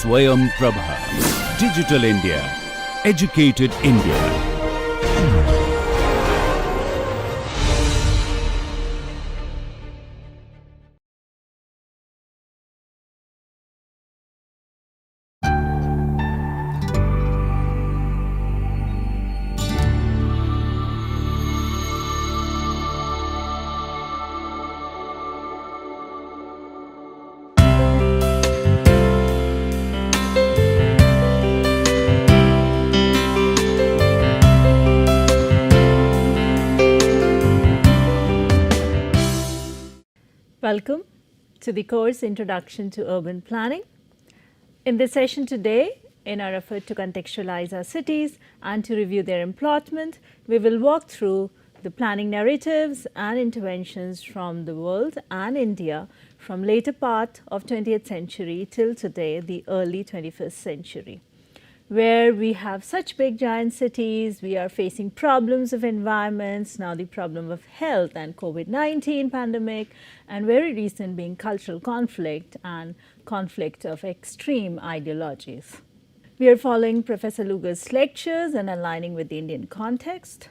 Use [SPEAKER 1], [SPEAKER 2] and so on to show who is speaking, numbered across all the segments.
[SPEAKER 1] SwayamPrabha. Digital India. Educated India.
[SPEAKER 2] Welcome to the course Introduction to Urban Planning. In this session today, in our effort to contextualize our cities and to review their employment, we will walk through the planning narratives and interventions from the world and India from later part of 20th century till today, the early 21st century. Where we have such big giant cities, we are facing problems of environments, now the problem of health and COVID-19 pandemic, and very recent being cultural conflict and conflict of extreme ideologies. We are following Professor Luger's lectures and aligning with the Indian context.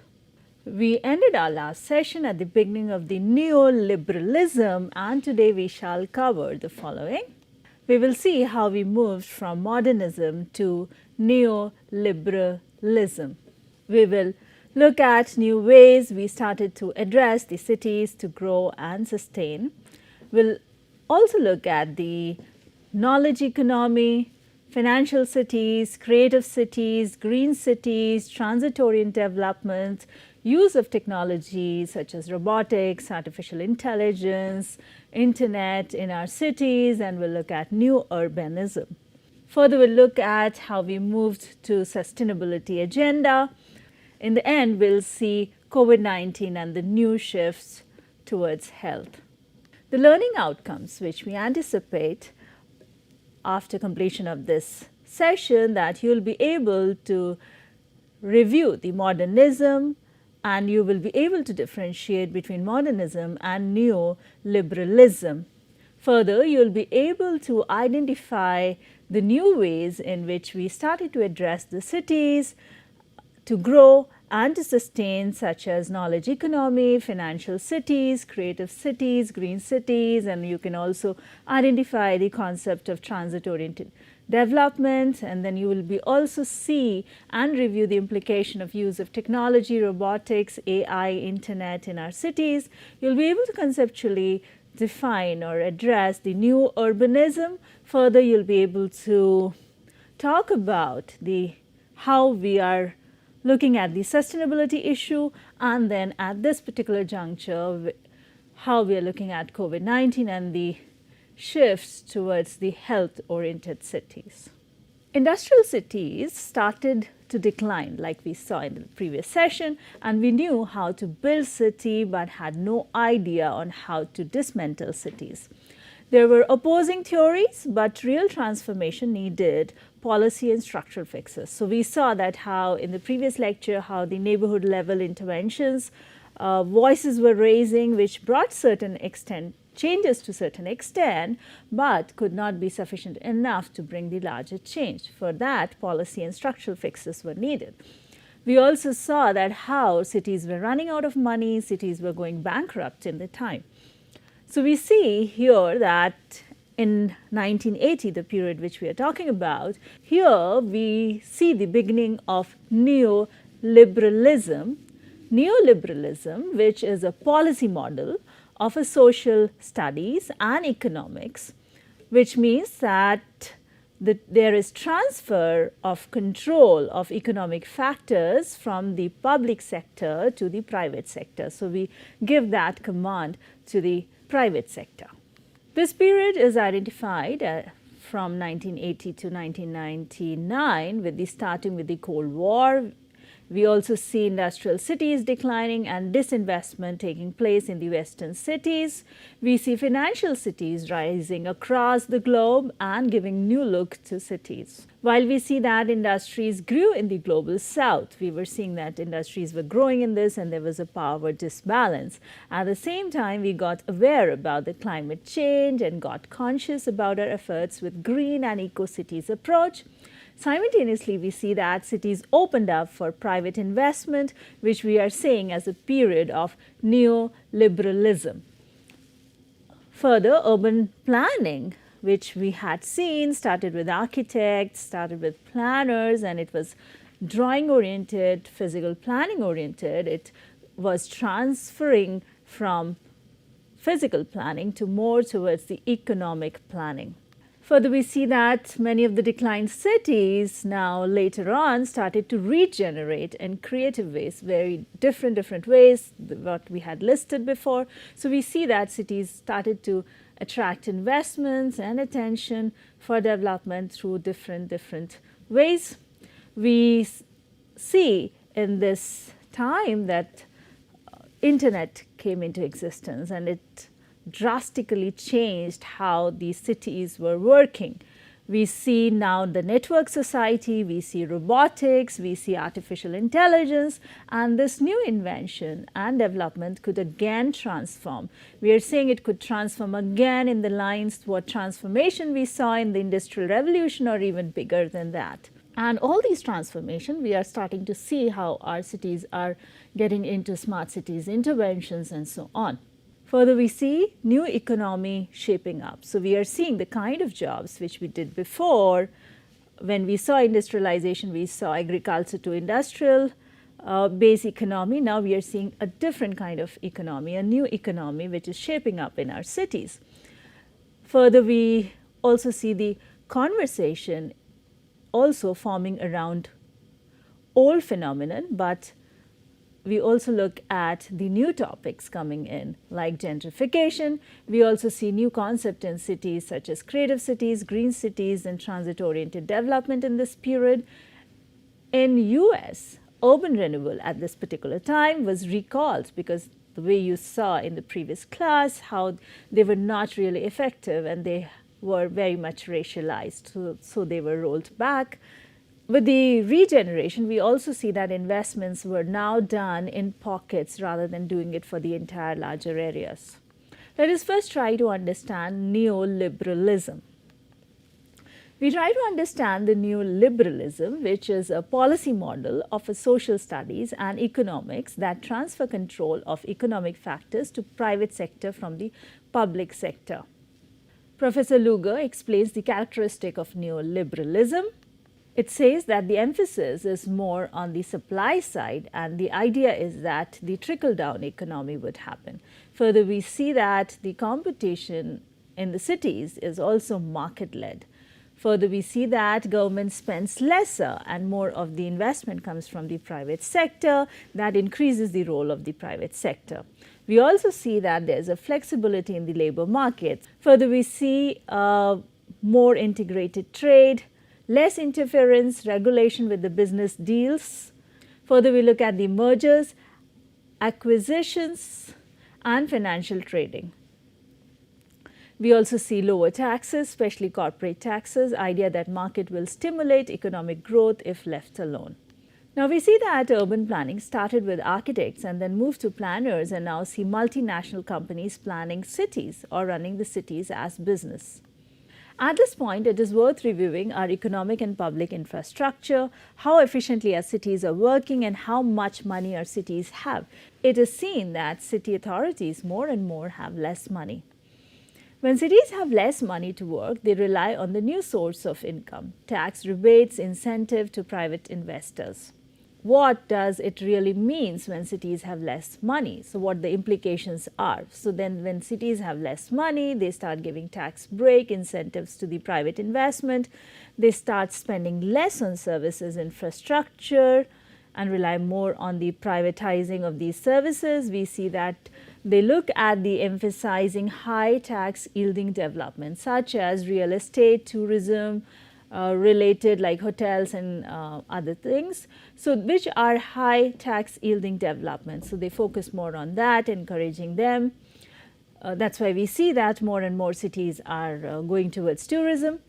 [SPEAKER 2] We ended our last session at the beginning of the neoliberalism, and today we shall cover the following. We will see how we moved from modernism to neoliberalism. We will look at new ways we started to address the cities to grow and sustain. We'll also look at the knowledge economy, financial cities, creative cities, green cities, transit-oriented development, use of technology such as robotics, artificial intelligence, internet in our cities, and we'll look at new urbanism. Further, we'll look at how we moved to sustainability agenda. In the end, we'll see COVID-19 and the new shifts towards health. The learning outcomes which we anticipate after completion of this session, that you'll be able to review the modernism, and you will be able to differentiate between modernism and neoliberalism. Further, you will be able to identify the new ways in which we started to address the cities to grow and to sustain, such as knowledge economy, financial cities, creative cities, green cities, and you can also identify the concept of transit-oriented development, and then you will be also see and review the implication of use of technology, robotics, AI, internet in our cities. You will be able to conceptually define or address the new urbanism. Further, you will be able to talk about how we are looking at the sustainability issue, and then at this particular juncture, how we are looking at COVID-19 and the shifts towards the health-oriented cities. Industrial cities started to decline, like we saw in the previous session, and we knew how to build city but had no idea on how to dismantle cities. There were opposing theories, but real transformation needed policy and structural fixes. So we saw that how in the previous lecture, how the neighborhood level interventions, voices were raising, which brought certain extent changes to certain extent, but could not be sufficient enough to bring the larger change. For that, policy and structural fixes were needed. We also saw that how cities were running out of money, cities were going bankrupt in the time. So we see here that in 1980, the period which we are talking about, here we see the beginning of neoliberalism. Neoliberalism, which is a policy model of a social studies and economics, which means that there is transfer of control of economic factors from the public sector to the private sector. So we give that command to the private sector. This period is identified from 1980 to 1999 with the starting with the Cold War, We also see industrial cities declining and disinvestment taking place in the western cities. We see financial cities rising across the globe and giving new look to cities. While we see that industries grew in the global south, we were seeing that industries were growing in this and there was a power disbalance. At the same time, we got aware about the climate change and got conscious about our efforts with green and eco-cities approach. Simultaneously, we see that cities opened up for private investment, which we are seeing as a period of neoliberalism. Further, urban planning, which we had seen, started with architects, started with planners, and it was drawing oriented, physical planning oriented. It was transferring from physical planning to more towards the economic planning. Further, we see that many of the declined cities now later on started to regenerate in creative ways, very different ways what we had listed before. So we see that cities started to attract investments and attention for development through different ways. We see in this time that internet came into existence and it drastically changed how these cities were working. We see now the network society, we see robotics, we see artificial intelligence, and this new invention and development could again transform. We are saying it could transform again in the lines what transformation we saw in the Industrial Revolution or even bigger than that. And all these transformations, we are starting to see how our cities are getting into smart cities interventions and so on. Further, we see new economy shaping up. So we are seeing the kind of jobs which we did before. When we saw industrialization, we saw agriculture to industrial base economy. Now we are seeing a different kind of economy, a new economy which is shaping up in our cities. Further, we also see the conversation also forming around old phenomenon, but we also look at the new topics coming in like gentrification. We also see new concepts in cities such as creative cities, green cities, and transit-oriented development in this period. In US, urban renewal at this particular time was recalled because the way you saw in the previous class how they were not really effective and they were very much racialized, so they were rolled back. With the regeneration, we also see that investments were now done in pockets rather than doing it for the entire larger areas. Let us first try to understand neoliberalism. We try to understand the neoliberalism, which is a policy model of a social studies and economics that transfer control of economic factors to private sector from the public sector. Professor Luger explains the characteristic of neoliberalism. It says that the emphasis is more on the supply side and the idea is that the trickle-down economy would happen. Further, we see that the competition in the cities is also market-led. Further, we see that government spends lesser and more of the investment comes from the private sector. That increases the role of the private sector. We also see that there is a flexibility in the labor market. Further, we see more integrated trade, less interference, regulation with the business deals. Further, we look at the mergers, acquisitions, and financial trading. We also see lower taxes, especially corporate taxes, idea that market will stimulate economic growth if left alone. Now we see that urban planning started with architects and then moved to planners and now see multinational companies planning cities or running the cities as business. At this point, it is worth reviewing our economic and public infrastructure, how efficiently our cities are working and how much money our cities have. It is seen that city authorities more and more have less money. When cities have less money to work, they rely on the new source of income, tax rebates, incentive to private investors. What does it really mean when cities have less money? So what the implications are. So then when cities have less money, they start giving tax break, incentives to the private investment. They start spending less on services infrastructure and rely more on the privatizing of these services. We see that they look at the emphasizing high tax yielding development such as real estate, tourism, related like hotels and other things, so which are high tax yielding developments. So they focus more on that, encouraging them. That's why we see that more and more cities are going towards tourism.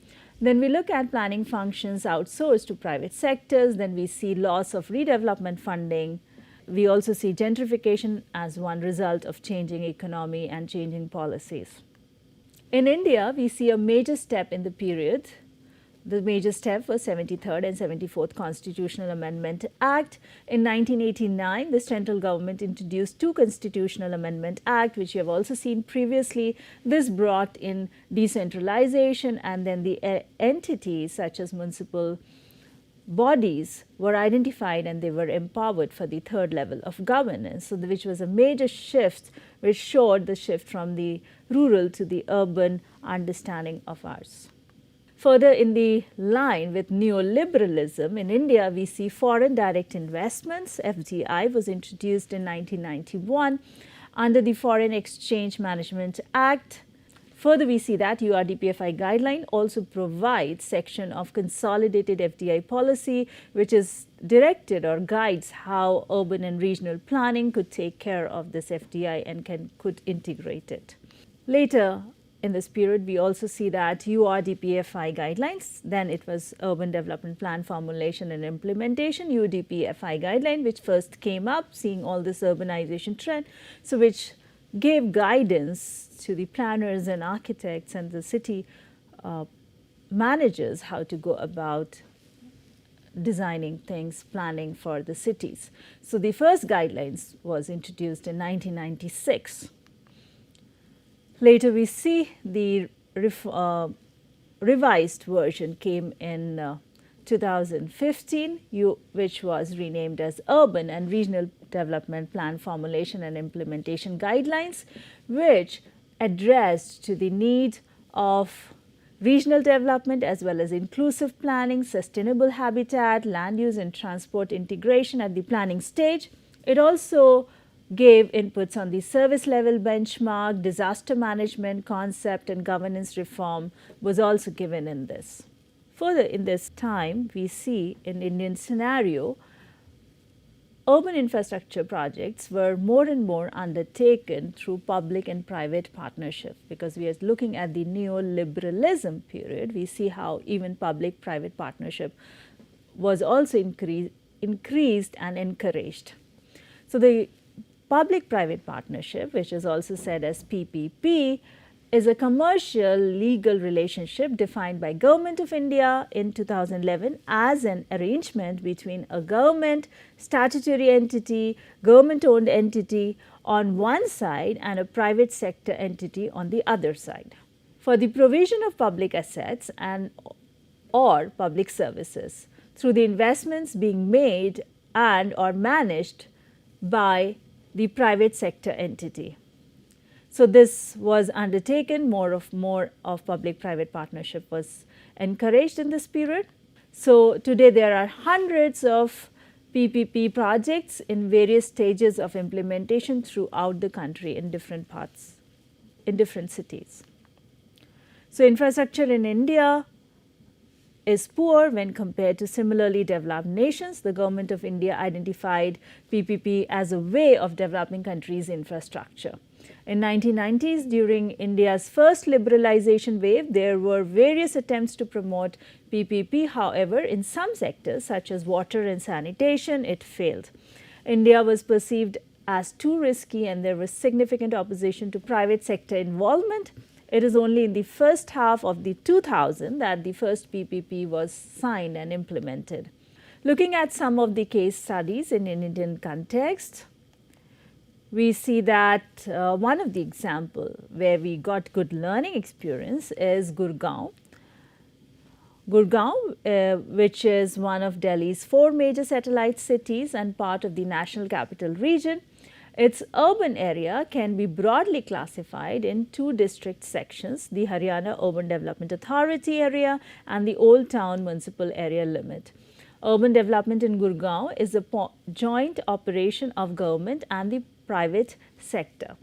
[SPEAKER 2] Then we look at planning functions outsourced to private sectors. Then we see loss of redevelopment funding. We also see gentrification as one result of changing economy and changing policies. In India, we see a major step in the period. The major step was 73rd and 74th Constitutional Amendment Act. In 1989, the central government introduced two Constitutional Amendment Act, which you have also seen previously. This brought in decentralization, and then the entities such as municipal bodies were identified and they were empowered for the third level of governance, so which was a major shift, which showed the shift from the rural to the urban understanding of ours. Further in the line with neoliberalism, in India we see foreign direct investments. FDI was introduced in 1991 under the Foreign Exchange Management Act. Further, we see that URDPFI guideline also provides section of consolidated FDI policy, which is directed or guides how urban and regional planning could take care of this FDI and could integrate it. Later in this period, we also see that URDPFI guidelines, then it was Urban Development Plan Formulation and Implementation, UDPFI guideline, which first came up, seeing all this urbanization trend, so which gave guidance to the planners and architects and the city managers how to go about designing things, planning for the cities. So the first guidelines was introduced in 1996. Later we see the revised version came in 2015, which was renamed as Urban and Regional Development Plan Formulation and Implementation Guidelines, which addressed to the need of regional development as well as inclusive planning, sustainable habitat, land use and transport integration at the planning stage. It also gave inputs on the service level benchmark, disaster management concept and governance reform was also given in this. Further in this time, we see in Indian scenario, urban infrastructure projects were more and more undertaken through public and private partnership, because we are looking at the neoliberalism period. We see how even public-private partnership was also increased and encouraged. So the public-private partnership, which is also said as PPP, is a commercial legal relationship defined by Government of India in 2011 as an arrangement between a government, statutory entity, government-owned entity on one side and a private sector entity on the other side, for the provision of public assets and or public services through the investments being made and or managed by the private sector entity. So this was undertaken, more of public-private partnership was encouraged in this period. So today there are hundreds of PPP projects in various stages of implementation throughout the country in different parts, in different cities. So infrastructure in India is poor when compared to similarly developed nations. The Government of India identified PPP as a way of developing countries' infrastructure. In 1990s, during India's first liberalization wave, there were various attempts to promote PPP. However, in some sectors such as water and sanitation, it failed. India was perceived as too risky and there was significant opposition to private sector involvement. It is only in the first half of the 2000 that the first PPP was signed and implemented. Looking at some of the case studies in an Indian context, we see that one of the example where we got good learning experience is Gurgaon. Gurgaon, which is one of Delhi's 4 major satellite cities and part of the National Capital Region. Its urban area can be broadly classified in 2 district sections, the Haryana Urban Development Authority area and the Old Town Municipal Area Limit. Urban development in Gurgaon is a joint operation of government and the private sector.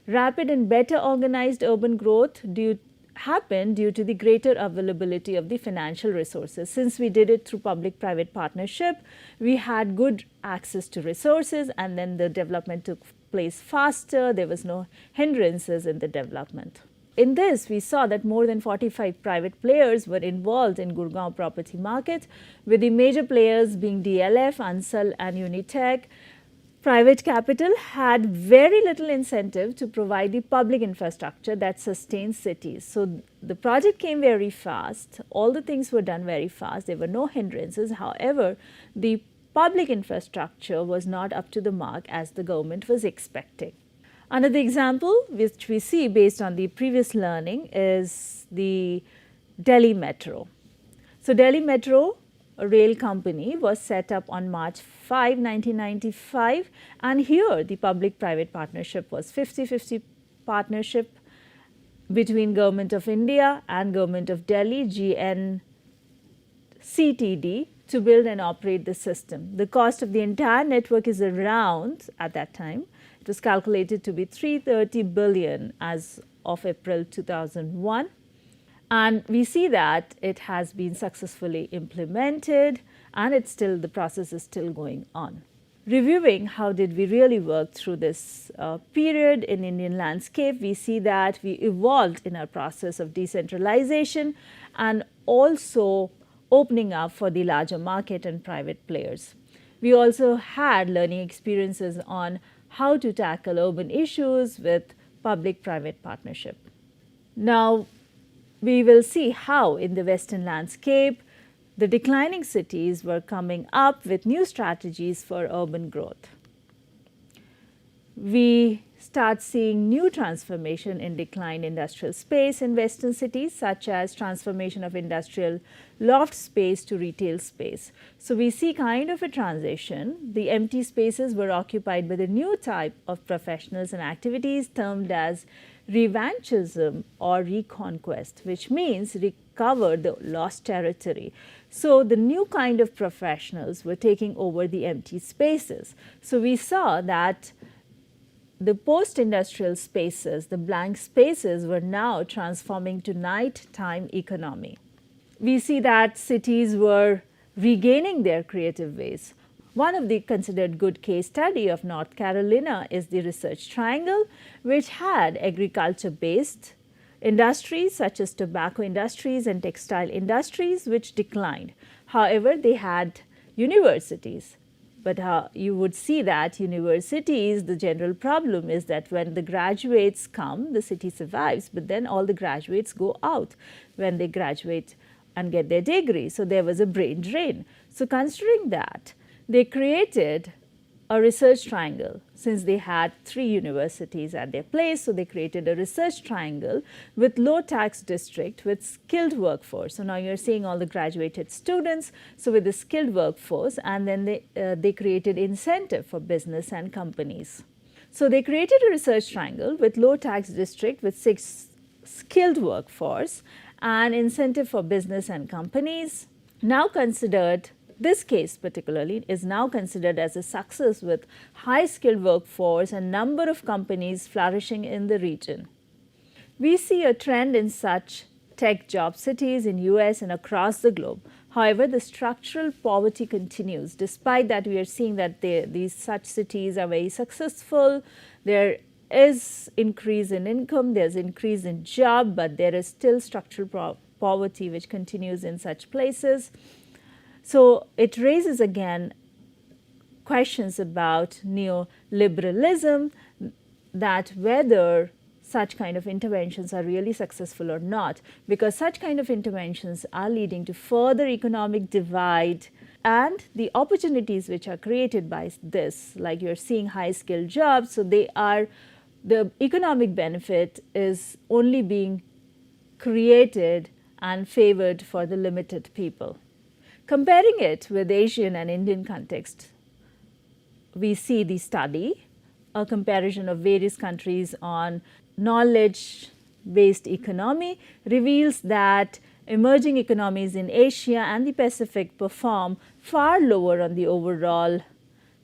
[SPEAKER 2] Rapid and better organized urban growth due happened due to the greater availability of the financial resources. Since we did it through public-private partnership, we had good access to resources, and then the development took place faster. There was no hindrances in the development. In this, we saw that more than 45 private players were involved in Gurgaon property market, with the major players being DLF, Ansal and Unitech. Private capital had very little incentive to provide the public infrastructure that sustains cities. So the project came very fast. All the things were done very fast. There were no hindrances. However, the public infrastructure was not up to the mark as the government was expecting. Another example which we see based on the previous learning is the Delhi Metro. So Delhi Metro, a rail company, was set up on March 5, 1995, and here the public-private partnership was 50-50 partnership between Government of India and Government of Delhi, GNCTD, to build and operate the system. The cost of the entire network is around, at that time, it was calculated to be 330 billion as of April 2001. And we see that it has been successfully implemented, and the process is still going on. Reviewing how did we really work through this period in Indian landscape, we see that we evolved in our process of decentralization and also opening up for the larger market and private players. We also had learning experiences on how to tackle urban issues with public-private partnership. Now, we will see how in the Western landscape, the declining cities were coming up with new strategies for urban growth. We start seeing new transformation in declined industrial space in Western cities, such as transformation of industrial loft space to retail space. So we see kind of a transition. The empty spaces were occupied by the new type of professionals and activities termed as revanchism or reconquest, which means recover the lost territory. So the new kind of professionals were taking over the empty spaces. So we saw that the post-industrial spaces, the blank spaces, were now transforming to nighttime economy. We see that cities were regaining their creative ways. One of the considered good case study of North Carolina is the Research Triangle, which had agriculture-based industries such as tobacco industries and textile industries, which declined. However, they had universities. But you would see that universities, the general problem is that when the graduates come, the city survives, but then all the graduates go out when they graduate and get their degree. So there was a brain drain. So considering that, they created a research triangle. Since they had 3 universities at their place, so they created a research triangle with low tax district with skilled workforce. So now you're seeing all the graduated students, so with the skilled workforce, and then they created incentive for business and companies. So they created a research triangle with low tax district with 6 skilled workforce and incentive for business and companies. Now considered, this case particularly is now considered as a success with high skilled workforce and number of companies flourishing in the region. We see a trend in such tech job cities in US and across the globe. However, the structural poverty continues. Despite that, we are seeing that these such cities are very successful. There is increase in income, there's increase in job, but there is still structural poverty which continues in such places. So it raises again questions about neoliberalism, that whether such kind of interventions are really successful or not, because such kind of interventions are leading to further economic divide, and the opportunities which are created by this, like you're seeing high skilled jobs, so the economic benefit is only being created and favored for the limited people. Comparing it with Asian and Indian context, we see the study, a comparison of various countries on knowledge-based economy, reveals that emerging economies in Asia and the Pacific perform far lower on the overall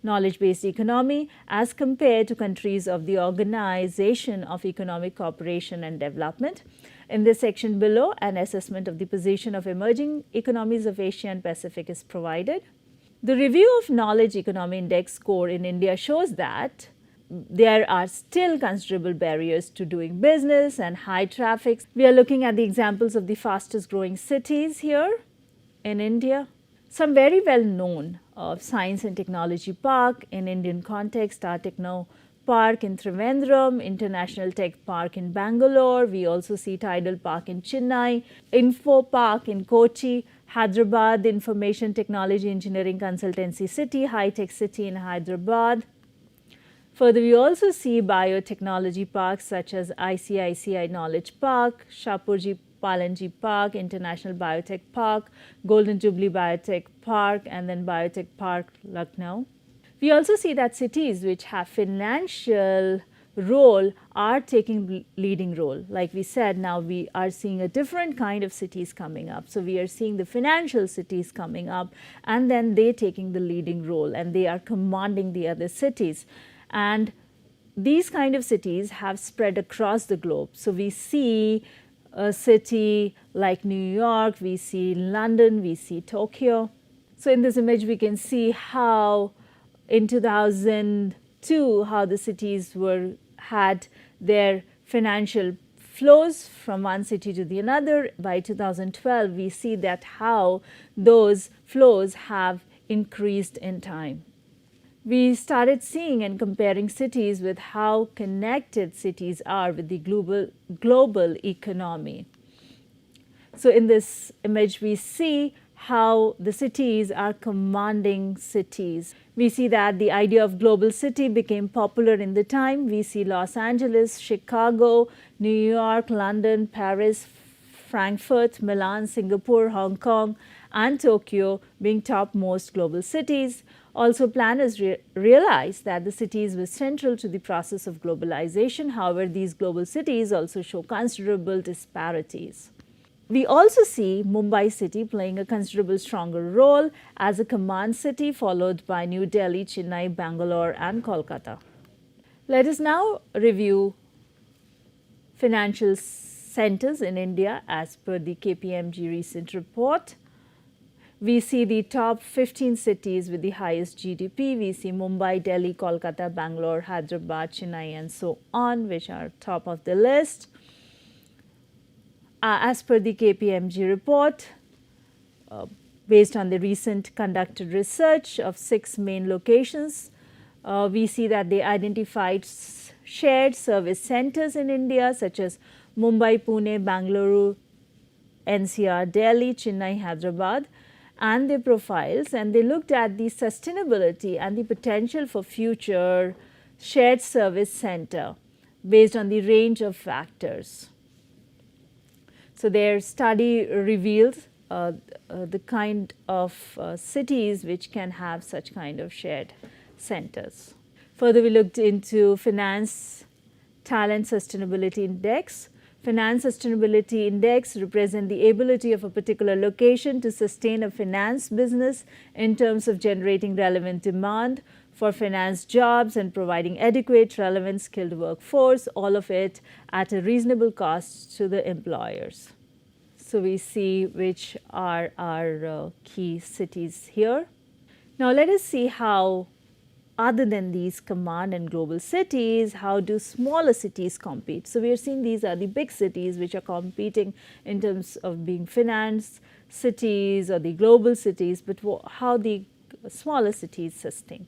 [SPEAKER 2] knowledge-based economy as compared to countries of the Organization of Economic Cooperation and Development. In this section below, an assessment of the position of emerging economies of Asia and Pacific is provided. The review of Knowledge Economy Index score in India shows that there are still considerable barriers to doing business and high traffic. We are looking at the examples of the fastest growing cities here in India. Some very well known Science and Technology Park in Indian context are Techno Park in Trivandrum, International Tech Park in Bangalore. We also see Tidal Park in Chennai, Info Park in Kochi, Hyderabad Information Technology Engineering Consultancy City, High Tech City in Hyderabad. Further, we also see biotechnology parks such as ICICI Knowledge Park, Shapurji Palanji Park, International Biotech Park, Golden Jubilee Biotech Park, and then Biotech Park, Lucknow. We also see that cities which have financial role are taking leading role. Like we said, now we are seeing a different kind of cities coming up. So we are seeing the financial cities coming up, and then they taking the leading role, and they are commanding the other cities. And these kind of cities have spread across the globe. So we see a city like New York, we see London, we see Tokyo. So in this image, we can see how in 2002, how the cities had their financial flows from one city to the another. By 2012, we see that how those flows have increased in time. We started seeing and comparing cities with how connected cities are with the global economy. So in this image, we see how the cities are commanding cities. We see that the idea of global city became popular in the time. We see Los Angeles, Chicago, New York, London, Paris, Frankfurt, Milan, Singapore, Hong Kong, and Tokyo being topmost global cities. Also, planners realized that the cities were central to the process of globalization. However, these global cities also show considerable disparities. We also see Mumbai city playing a considerable stronger role as a command city, followed by New Delhi, Chennai, Bangalore, and Kolkata. Let us now review financial centers in India as per the KPMG recent report. We see the top 15 cities with the highest GDP. We see Mumbai, Delhi, Kolkata, Bangalore, Hyderabad, Chennai, and so on, which are top of the list. As per the KPMG report, based on the recent conducted research of 6 main locations, we see that they identified shared service centers in India such as Mumbai, Pune, Bangalore, NCR, Delhi, Chennai, Hyderabad, and their profiles, and they looked at the sustainability and the potential for future shared service center based on the range of factors. So their study revealed the kind of cities which can have such kind of shared centers. Further, we looked into Finance Talent Sustainability Index. Finance Sustainability Index represents the ability of a particular location to sustain a finance business in terms of generating relevant demand for finance jobs and providing adequate, relevant, skilled workforce, all of it at a reasonable cost to the employers. So we see which are our key cities here. Now let us see how, other than these command and global cities, how do smaller cities compete? So we are seeing these are the big cities which are competing in terms of being finance cities or the global cities, but how the smaller cities sustain.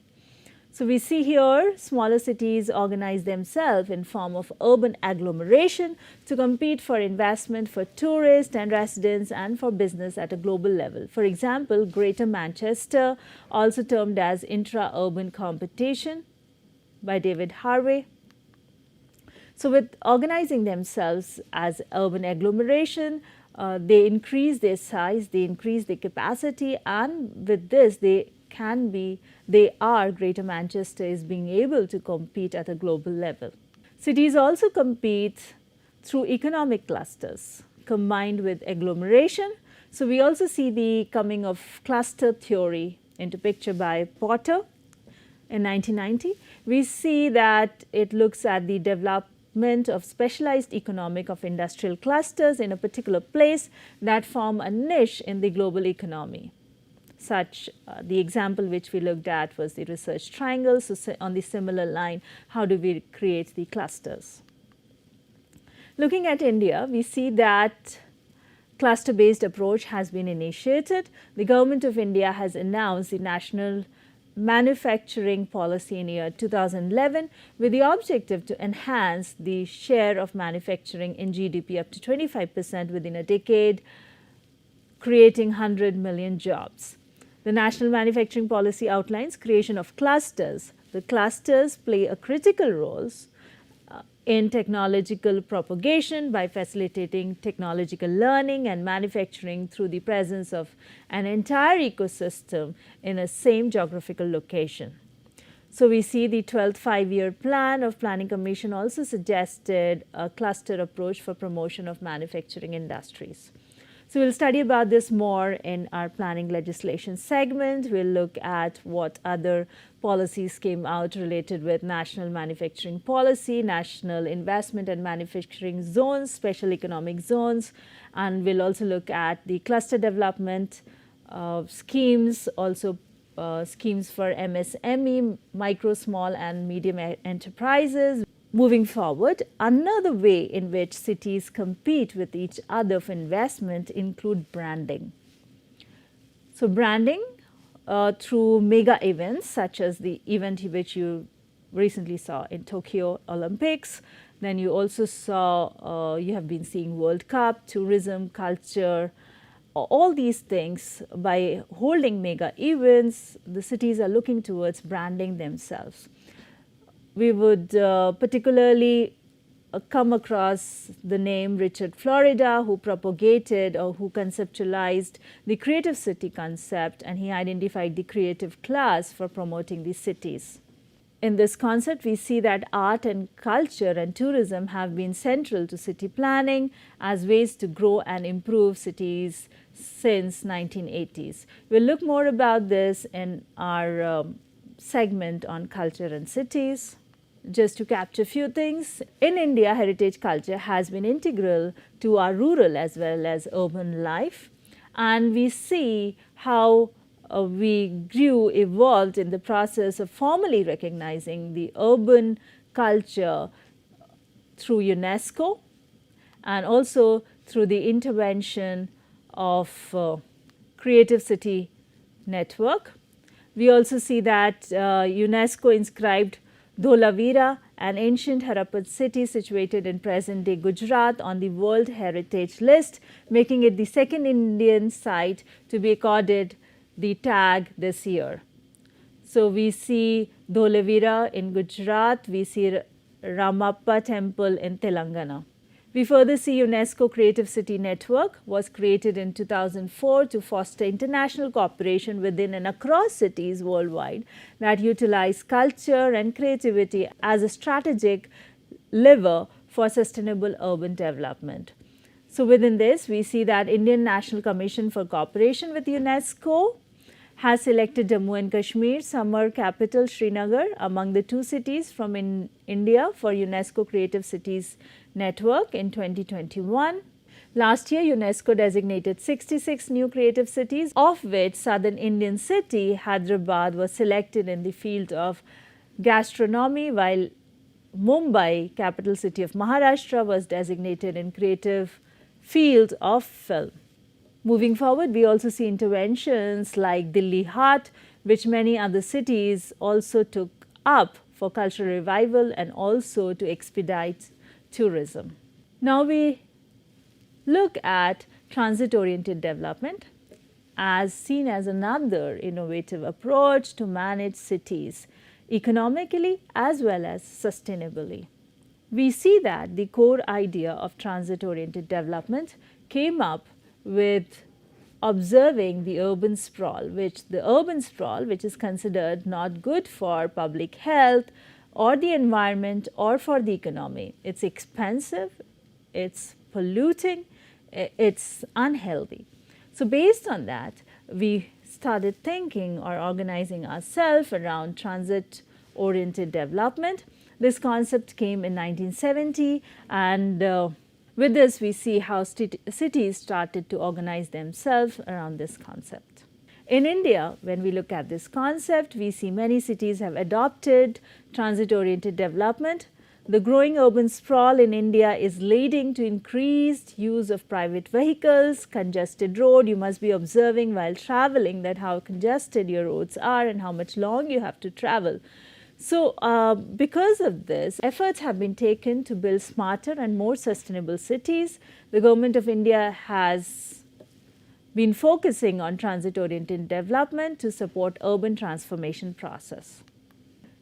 [SPEAKER 2] So we see here smaller cities organize themselves in form of urban agglomeration to compete for investment for tourists and residents and for business at a global level. For example, Greater Manchester, also termed as intra-urban competition by David Harvey. So with organizing themselves as urban agglomeration, they increase their size, they increase their capacity, and with this Greater Manchester is being able to compete at a global level. Cities also compete through economic clusters combined with agglomeration. So we also see the coming of cluster theory into picture by Potter in 1990. We see that it looks at the development of specialized economic of industrial clusters in a particular place that form a niche in the global economy. Such the example which we looked at was the research triangle. So, on the similar line, how do we create the clusters? Looking at India, we see that cluster based approach has been initiated. The Government of India has announced the National Manufacturing Policy in year 2011 with the objective to enhance the share of manufacturing in GDP up to 25% within a decade, creating 100 million jobs. The National Manufacturing Policy outlines creation of clusters. The clusters play a critical role in technological propagation by facilitating technological learning and manufacturing through the presence of an entire ecosystem in a same geographical location. So, we see the 12th five-year plan of Planning Commission also suggested a cluster approach for promotion of manufacturing industries. So, we will study about this more in our planning legislation segment. We will look at what other policies came out related with national manufacturing policy, national investment and manufacturing zones, special economic zones, and we will also look at the cluster development schemes, also schemes for MSME, micro, small and medium enterprises. Moving forward, another way in which cities compete with each other for investment include branding. So, branding through mega events such as the event which you recently saw in Tokyo Olympics, then you also saw, you have been seeing World Cup, tourism, culture, all these things. By holding mega events, the cities are looking towards branding themselves. We would particularly come across the name Richard Florida, who propagated or who conceptualized the creative city concept, and he identified the creative class for promoting the cities. In this concept, we see that art and culture and tourism have been central to city planning as ways to grow and improve cities since 1980s. We'll look more about this in our segment on culture and cities. Just to capture a few things, in India, heritage culture has been integral to our rural as well as urban life, and we see how we grew, evolved in the process of formally recognizing the urban culture through UNESCO and also through the intervention of Creative City Network. We also see that UNESCO inscribed Dholavira, an ancient Harappan city situated in present-day Gujarat, on the World Heritage List, making it the second Indian site to be accorded the tag this year. So, we see Dholavira in Gujarat, we see Ramappa temple in Telangana. We further see UNESCO Creative City Network was created in 2004 to foster international cooperation within and across cities worldwide that utilize culture and creativity as a strategic lever for sustainable urban development. So, within this, we see that Indian National Commission for Cooperation with UNESCO has selected Jammu and Kashmir, summer capital Srinagar, among the two cities from India for UNESCO Creative Cities Network in 2021. Last year, UNESCO designated 66 new creative cities, of which southern Indian city Hyderabad was selected in the field of gastronomy, while Mumbai, capital city of Maharashtra, was designated in creative field of film. Moving forward, we also see interventions like Delhi Haat, which many other cities also took up for cultural revival and also to expedite tourism. Now, we look at transit-oriented development as seen as another innovative approach to manage cities economically as well as sustainably. We see that the core idea of transit-oriented development came up with observing the urban sprawl, which is considered not good for public health or the environment or for the economy. It's expensive, it's polluting, it's unhealthy. So, based on that, we started thinking or organizing ourselves around transit oriented development. This concept came in 1970, and with this we see how cities started to organize themselves around this concept. In India, when we look at this concept, we see many cities have adopted transit-oriented development. The growing urban sprawl in India is leading to increased use of private vehicles, congested road. You must be observing while traveling that how congested your roads are and how much long you have to travel. So, because of this, efforts have been taken to build smarter and more sustainable cities. The Government of India has been focusing on transit-oriented development to support urban transformation process.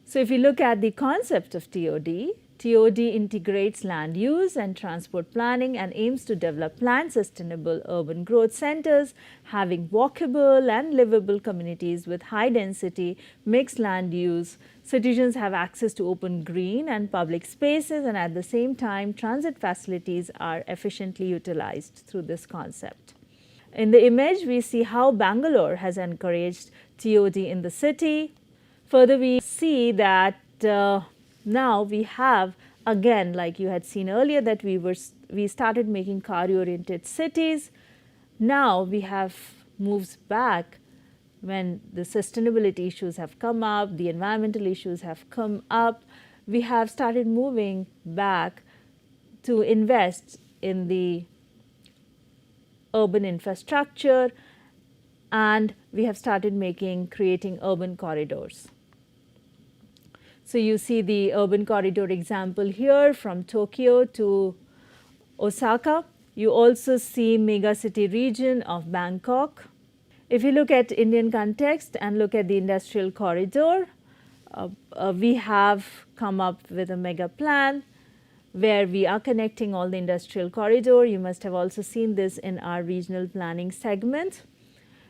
[SPEAKER 2] So, if you look at the concept of TOD integrates land use and transport planning and aims to develop planned sustainable urban growth centers having walkable and livable communities with high density, mixed land use. Citizens have access to open green and public spaces, and at the same time transit facilities are efficiently utilized through this concept. In the image, we see how Bangalore has encouraged TOD in the city. Further, we see that now we have, again, like you had seen earlier, that we started making car-oriented cities. Now we have moves back when the sustainability issues have come up, the environmental issues have come up. We have started moving back to invest in the urban infrastructure, and we have started creating urban corridors. So, you see the urban corridor example here from Tokyo to Osaka. You also see megacity region of Bangkok. If you look at Indian context and look at the industrial corridor, we have come up with a mega plan where we are connecting all the industrial corridor. You must have also seen this in our regional planning segment.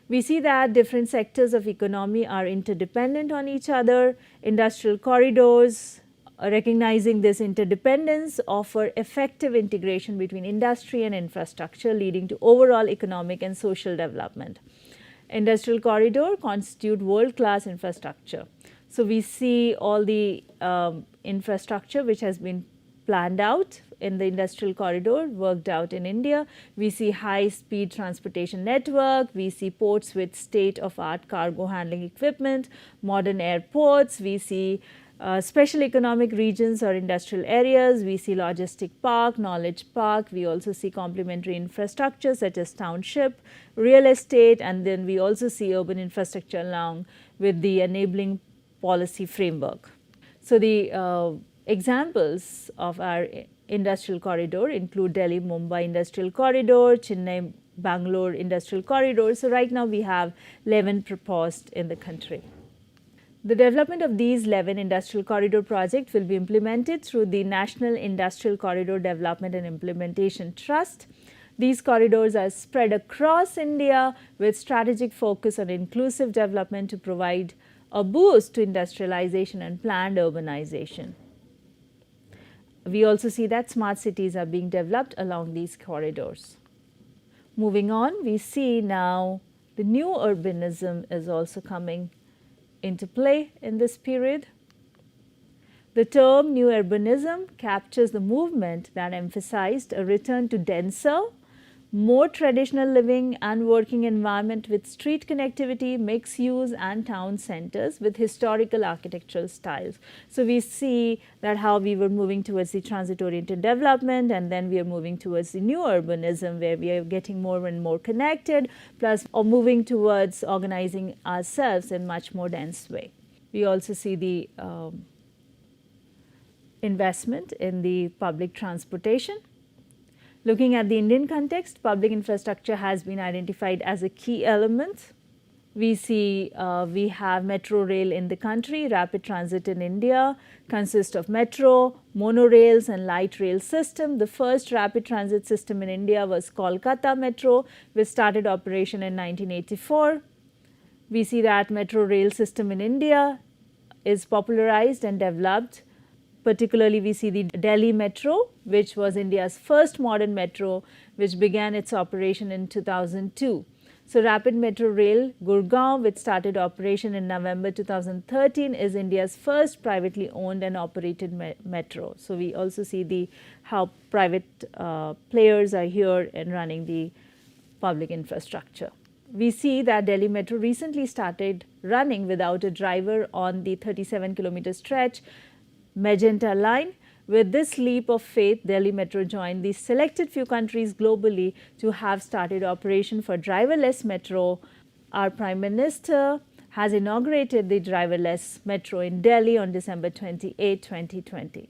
[SPEAKER 2] We see that different sectors of economy are interdependent on each other. Industrial corridors, recognizing this interdependence, offer effective integration between industry and infrastructure, leading to overall economic and social development. Industrial corridor constitute world-class infrastructure. So, we see all the infrastructure which has been planned out in the industrial corridor, worked out in India. We see high-speed transportation network, we see ports with state-of-art cargo handling equipment, modern airports, we see special economic regions or industrial areas, we see logistic park, knowledge park, we also see complementary infrastructure such as township, real estate, and then we also see urban infrastructure along with the enabling policy framework. So, the examples of our industrial corridor include Delhi-Mumbai industrial corridor, Chennai-Bangalore industrial corridor. So, right now we have 11 proposed in the country. The development of these 11 industrial corridor projects will be implemented through the National Industrial Corridor Development and Implementation Trust. These corridors are spread across India with strategic focus on inclusive development to provide a boost to industrialization and planned urbanization. We also see that smart cities are being developed along these corridors. Moving on, we see now the new urbanism is also coming into play in this period. The term new urbanism captures the movement that emphasized a return to denser, more traditional living and working environment with street connectivity, mixed use and town centers with historical architectural styles. So, we see that how we were moving towards the transit oriented development, and then we are moving towards the new urbanism where we are getting more and more connected, plus or moving towards organizing ourselves in much more dense way. We also see the investment in the public transportation. Looking at the Indian context, public infrastructure has been identified as a key element. We see we have metro rail in the country. Rapid transit in India consists of metro, monorails and light rail system. The first rapid transit system in India was Kolkata Metro, which started operation in 1984. We see that metro rail system in India is popularized and developed. Particularly, we see the Delhi Metro, which was India's first modern metro, which began its operation in 2002. So, Rapid Metro Rail Gurgaon, which started operation in November 2013, is India's first privately owned and operated metro. So, we also see the how private players are here in running the public infrastructure. We see that Delhi Metro recently started running without a driver on the 37-kilometer stretch Magenta line. With this leap of faith, Delhi Metro joined the selected few countries globally to have started operation for driverless metro. Our Prime Minister has inaugurated the driverless metro in Delhi on December 28, 2020.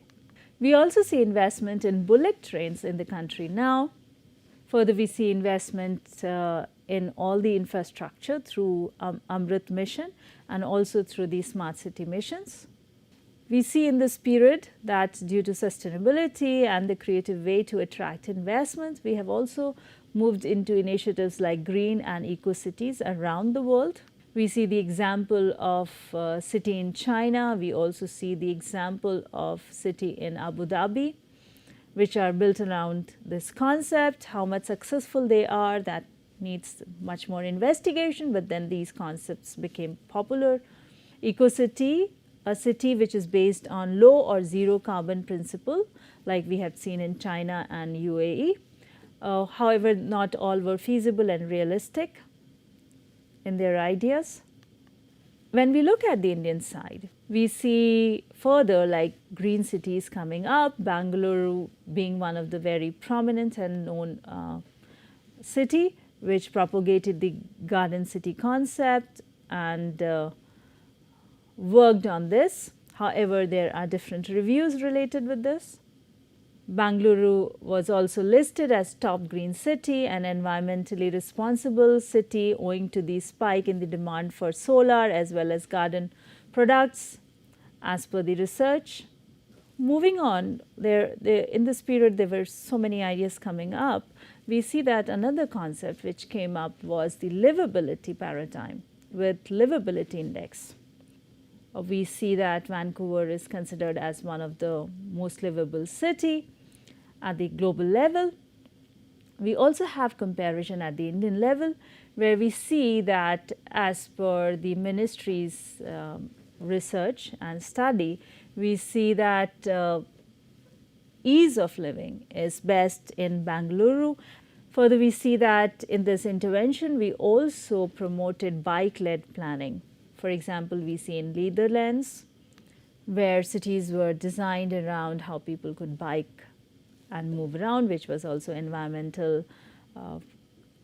[SPEAKER 2] We also see investment in bullet trains in the country now. Further, we see investment in all the infrastructure through Amrit mission and also through the smart city missions. We see in this period that due to sustainability and the creative way to attract investments, we have also moved into initiatives like green and eco cities around the world. We see the example of city in China. We also see the example of city in Abu Dhabi, which are built around this concept. How much successful they are, that needs much more investigation, but then these concepts became popular. Eco city, a city which is based on low or zero carbon principle, like we have seen in China and UAE. However, not all were feasible and realistic in their ideas. When we look at the Indian side, we see further like green cities coming up, Bangalore being one of the very prominent and known city which propagated the garden city concept and worked on this. However, there are different reviews related with this. Bangalore was also listed as top green city and environmentally responsible city owing to the spike in the demand for solar as well as garden products as per the research. Moving on, in this period there were so many ideas coming up. We see that another concept which came up was the livability paradigm with livability index. We see that Vancouver is considered as one of the most livable city at the global level. We also have comparison at the Indian level where we see that as per the ministry's research and study, we see that ease of living is best in Bangalore. Further, we see that in this intervention, we also promoted bike-led planning. For example, we see in Netherlands where cities were designed around how people could bike and move around, which was also environmental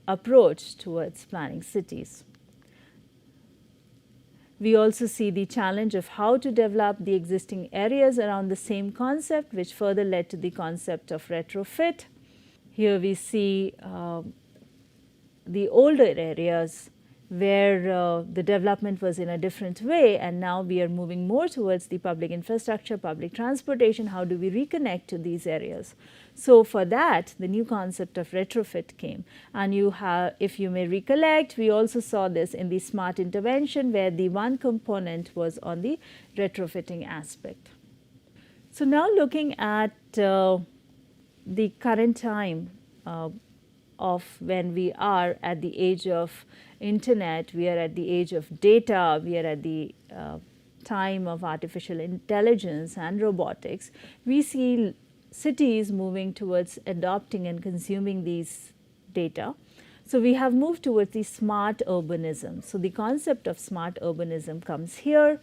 [SPEAKER 2] approach towards planning cities. We also see the challenge of how to develop the existing areas around the same concept, which further led to the concept of retrofit. Here we see the older areas where the development was in a different way, and now we are moving more towards the public infrastructure, public transportation. How do we reconnect to these areas? So for that, the new concept of retrofit came, and you have, if you may recollect, we also saw this in the smart intervention where the one component was on the retrofitting aspect. So now looking at the current time of when we are at the age of internet, we are at the age of data, we are at the time of artificial intelligence and robotics, we see cities moving towards adopting and consuming these data. So we have moved towards the smart urbanism. So the concept of smart urbanism comes here.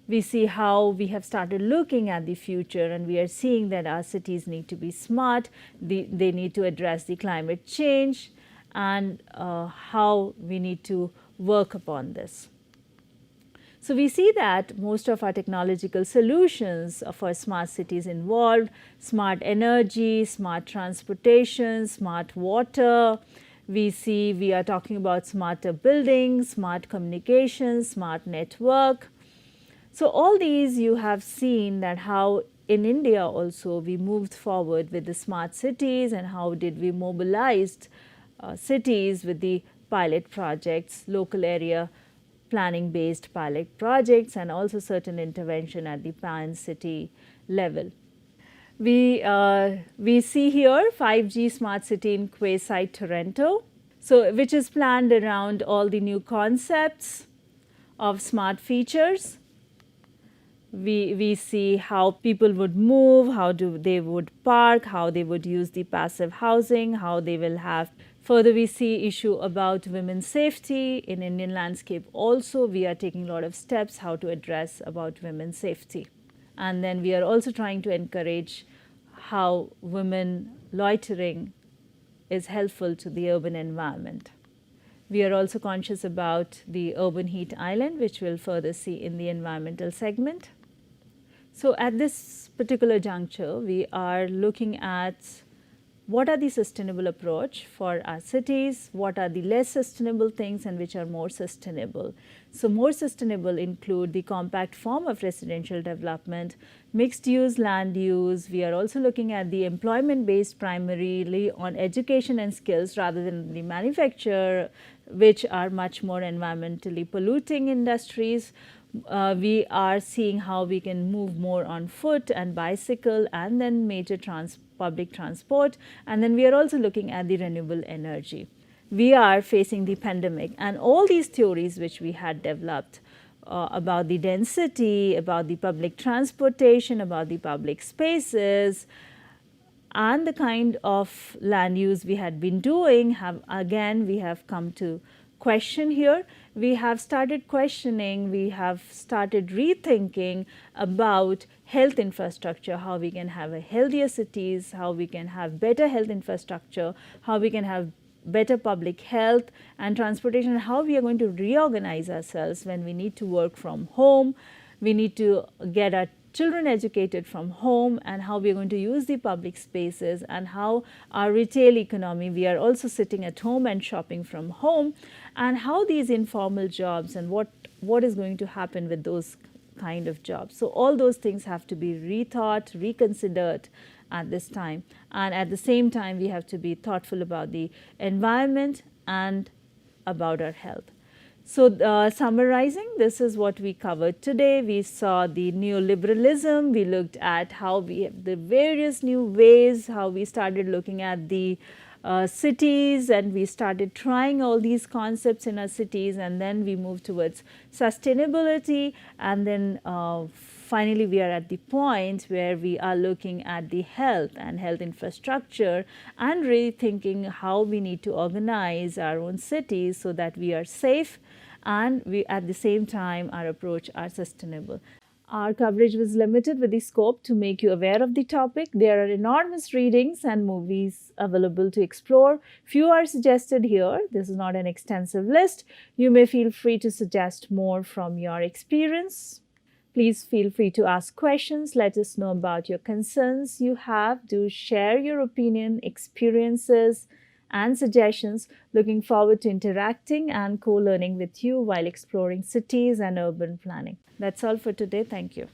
[SPEAKER 2] We see how we have started looking at the future, and we are seeing that our cities need to be smart, they need to address the climate change, and how we need to work upon this. So we see that most of our technological solutions for smart cities involve smart energy, smart transportation, smart water. We see we are talking about smarter buildings, smart communications, smart network. So all these you have seen that how in India also we moved forward with the smart cities, and how did we mobilize cities with the pilot projects, local area planning based pilot projects, and also certain intervention at the pan city level. We see here 5G smart city in Quayside, Toronto. So, which is planned around all the new concepts of smart features. We see how people would move, how they would park, how they would use the passive housing, how they will have. Further, we see issue about women's safety in Indian landscape. Also, we are taking a lot of steps how to address about women's safety. And then we are also trying to encourage how women loitering is helpful to the urban environment. We are also conscious about the urban heat island, which we'll further see in the environmental segment. So at this particular juncture, we are looking at what are the sustainable approach for our cities, what are the less sustainable things and which are more sustainable. So more sustainable include the compact form of residential development, mixed use land use. We are also looking at the employment based primarily on education and skills rather than the manufacture, which are much more environmentally polluting industries. We are seeing how we can move more on foot and bicycle and then major public transport, and then we are also looking at the renewable energy. We are facing the pandemic and all these theories which we had developed about the density, about the public transportation, about the public spaces, and the kind of land use we had been doing we have come to question here. We have started questioning, we have started rethinking about health infrastructure, how we can have a healthier cities, how we can have better health infrastructure, how we can have better public health and transportation, how we are going to reorganize ourselves when we need to work from home, we need to get our children educated from home, and how we are going to use the public spaces, and how our retail economy, we are also sitting at home and shopping from home, and how these informal jobs and what is going to happen with those kind of jobs. So all those things have to be rethought, reconsidered at this time, and at the same time we have to be thoughtful about the environment and about our health. So summarizing, this is what we covered today. We saw the neoliberalism, we looked at how we have the various new ways, how we started looking at the cities, and we started trying all these concepts in our cities, and then we moved towards sustainability, and then finally we are at the point where we are looking at the health and health infrastructure and really thinking how we need to organize our own cities so that we are safe and we at the same time our approach are sustainable. Our coverage was limited with the scope to make you aware of the topic. There are enormous readings and movies available to explore. Few are suggested here. This is not an extensive list. You may feel free to suggest more from your experience. Please feel free to ask questions. Let us know about your concerns you have. Do share your opinion, experiences, and suggestions. Looking forward to interacting and co-learning with you while exploring cities and urban planning. That's all for today. Thank you.